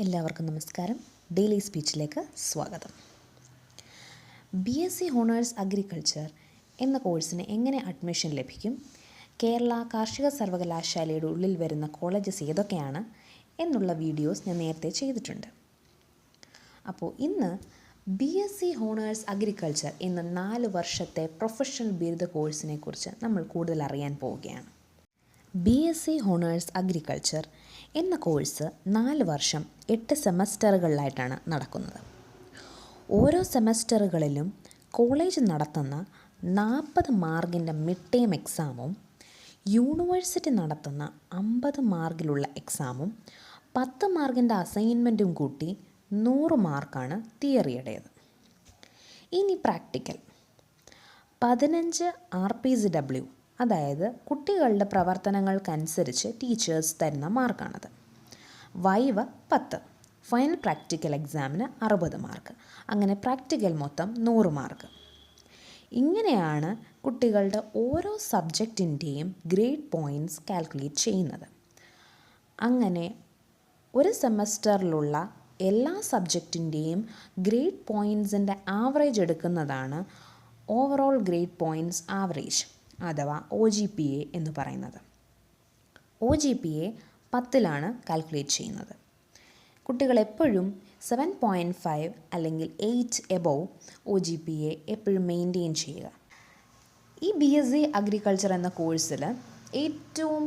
എല്ലാവർക്കും നമസ്കാരം. ഡെയിലി സ്പീച്ചിലേക്ക് സ്വാഗതം. BSc ഹോണേഴ്സ് അഗ്രികൾച്ചർ എന്ന കോഴ്സിന് എങ്ങനെ അഡ്മിഷൻ ലഭിക്കും, കേരള കാർഷിക സർവകലാശാലയുടെ ഉള്ളിൽ വരുന്ന കോളേജസ് ഏതൊക്കെയാണ് എന്നുള്ള വീഡിയോസ് ഞാൻ നേരത്തെ ചെയ്തിട്ടുണ്ട്. അപ്പോൾ ഇന്ന് BSc ഹോണേഴ്സ് അഗ്രികൾച്ചർ എന്ന 4 വർഷത്തെ പ്രൊഫഷണൽ ബിരുദ കോഴ്സിനെ കുറിച്ച് നമ്മൾ കൂടുതൽ അറിയാൻ പോവുകയാണ്. BSc ഹോണേഴ്സ് അഗ്രികൾച്ചർ എന്ന കോഴ്സ് 4 വർഷം 8 സെമസ്റ്ററുകളിലായിട്ടാണ് നടക്കുന്നത്. ഓരോ സെമസ്റ്ററുകളിലും കോളേജ് നടത്തുന്ന 40 മാർക്കിൻ്റെ മിഡ് ടേം എക്സാമും യൂണിവേഴ്സിറ്റി നടത്തുന്ന 50 മാർക്കിലുള്ള എക്സാമും 10 മാർക്കിൻ്റെ അസൈൻമെൻറ്റും കൂട്ടി 100 മാർക്കാണ് തിയറിയുടേത്. ഇനി പ്രാക്ടിക്കൽ 15 RPCW, അതായത് കുട്ടികളുടെ പ്രവർത്തനങ്ങൾക്കനുസരിച്ച് ടീച്ചേഴ്സ് തരുന്ന മാർക്കാണത്. വൈവ 10, ഫൈനൽ പ്രാക്ടിക്കൽ എക്സാമിന് 60 മാർക്ക്, അങ്ങനെ പ്രാക്ടിക്കൽ മൊത്തം 100 മാർക്ക്. ഇങ്ങനെയാണ് കുട്ടികളുടെ ഓരോ സബ്ജക്റ്റിൻ്റെയും ഗ്രേഡ് പോയിൻറ്റ്സ് കാൽക്കുലേറ്റ് ചെയ്യുന്നത്. അങ്ങനെ ഒരു സെമസ്റ്ററിലുള്ള എല്ലാ സബ്ജക്റ്റിൻ്റെയും ഗ്രേഡ് പോയിൻറ്റ്സിൻ്റെ ആവറേജ് എടുക്കുന്നതാണ് ഓവറോൾ ഗ്രേഡ് പോയിൻറ്റ്സ് ആവറേജ് അഥവാ OGPA എന്ന് പറയുന്നത്. OGPA 10ലാണ് കാൽക്കുലേറ്റ് ചെയ്യുന്നത്. കുട്ടികൾ എപ്പോഴും 7.5 അല്ലെങ്കിൽ 8 എബോവ് OGPA എപ്പോഴും മെയിൻറ്റെയിൻ ചെയ്യുക. ഈ BSc അഗ്രികൾച്ചർ എന്ന കോഴ്സിൽ ഏറ്റവും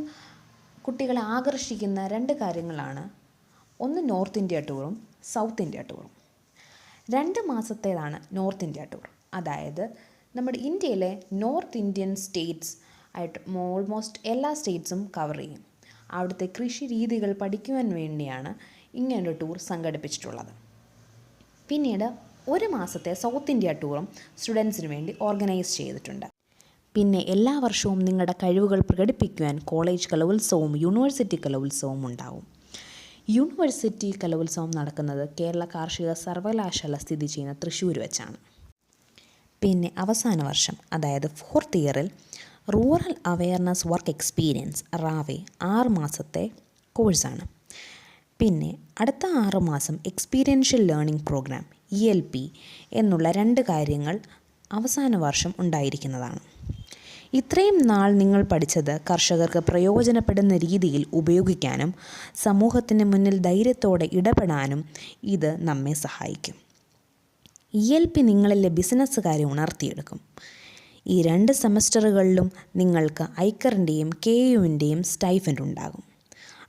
കുട്ടികളെ ആകർഷിക്കുന്ന 2 കാര്യങ്ങളാണ്. ഒന്ന് നോർത്ത് ഇന്ത്യ ടൂറും സൗത്ത് ഇന്ത്യ ടൂറും. 2 മാസത്തേതാണ് നോർത്ത് ഇന്ത്യ ടൂർ. അതായത് നമ്മുടെ ഇന്ത്യയിലെ നോർത്ത് ഇന്ത്യൻ സ്റ്റേറ്റ്സ് ആയിട്ട് ഓൾമോസ്റ്റ് എല്ലാ സ്റ്റേറ്റ്സും കവർ ചെയ്യും. അവിടുത്തെ കൃഷി രീതികൾ പഠിക്കുവാൻ വേണ്ടിയാണ് ഇങ്ങനൊരു ടൂർ സംഘടിപ്പിച്ചിട്ടുള്ളത്. പിന്നീട് 1 മാസത്തെ സൗത്ത് ഇന്ത്യ ടൂറും സ്റ്റുഡൻസിന് വേണ്ടി ഓർഗനൈസ് ചെയ്തിട്ടുണ്ട്. പിന്നെ എല്ലാ വർഷവും നിങ്ങളുടെ കഴിവുകൾ പ്രകടിപ്പിക്കുവാൻ കോളേജ് കലോത്സവവും യൂണിവേഴ്സിറ്റി കലോത്സവവും ഉണ്ടാവും. യൂണിവേഴ്സിറ്റി കലോത്സവം നടക്കുന്നത് കേരള കാർഷിക സർവകലാശാല സ്ഥിതി ചെയ്യുന്ന തൃശ്ശൂർ വെച്ചാണ്. പിന്നെ അവസാന വർഷം, അതായത് 4th ഇയറിൽ rural awareness work experience RAWE 6 മാസത്തെ കോഴ്സാണ്. പിന്നെ അടുത്ത 6 മാസം എക്സ്പീരിയൻഷ്യൽ ലേണിംഗ് പ്രോഗ്രാം ELP എന്നുള്ള 2 കാര്യങ്ങൾ അവസാന വർഷം ഉണ്ടായിരിക്കുന്നതാണ്. ഇത്രയും നാൾ നിങ്ങൾ പഠിച്ചത് കർഷകർക്ക് പ്രയോജനപ്പെടുന്ന രീതിയിൽ ഉപയോഗിക്കാനും സമൂഹത്തിന് മുന്നിൽ ധൈര്യത്തോടെ ഇടപെടാനും ഇത് നമ്മെ സഹായിക്കും. ELP നിങ്ങളിലെ ബിസിനസ്സുകാരെ ഉണർത്തിയെടുക്കും. ഈ 2 സെമസ്റ്ററുകളിലും നിങ്ങൾക്ക് ഐക്കറിൻ്റെയും KUവിൻ്റെയും സ്റ്റൈഫൻഡ് ഉണ്ടാകും.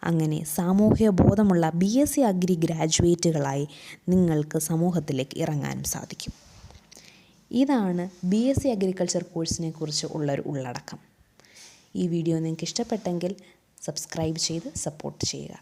അങ്ങനെ സാമൂഹ്യ ബോധമുള്ള BSc അഗ്രി ഗ്രാജുവേറ്റുകളായി നിങ്ങൾക്ക് സമൂഹത്തിലേക്ക് ഇറങ്ങാനും സാധിക്കും. ഇതാണ് BSc അഗ്രികൾച്ചർ കോഴ്സിനെ കുറിച്ച് ഉള്ളൊരു ഉള്ളടക്കം. ഈ വീഡിയോ നിങ്ങൾക്ക് ഇഷ്ടപ്പെട്ടെങ്കിൽ സബ്സ്ക്രൈബ് ചെയ്ത് സപ്പോർട്ട് ചെയ്യുക.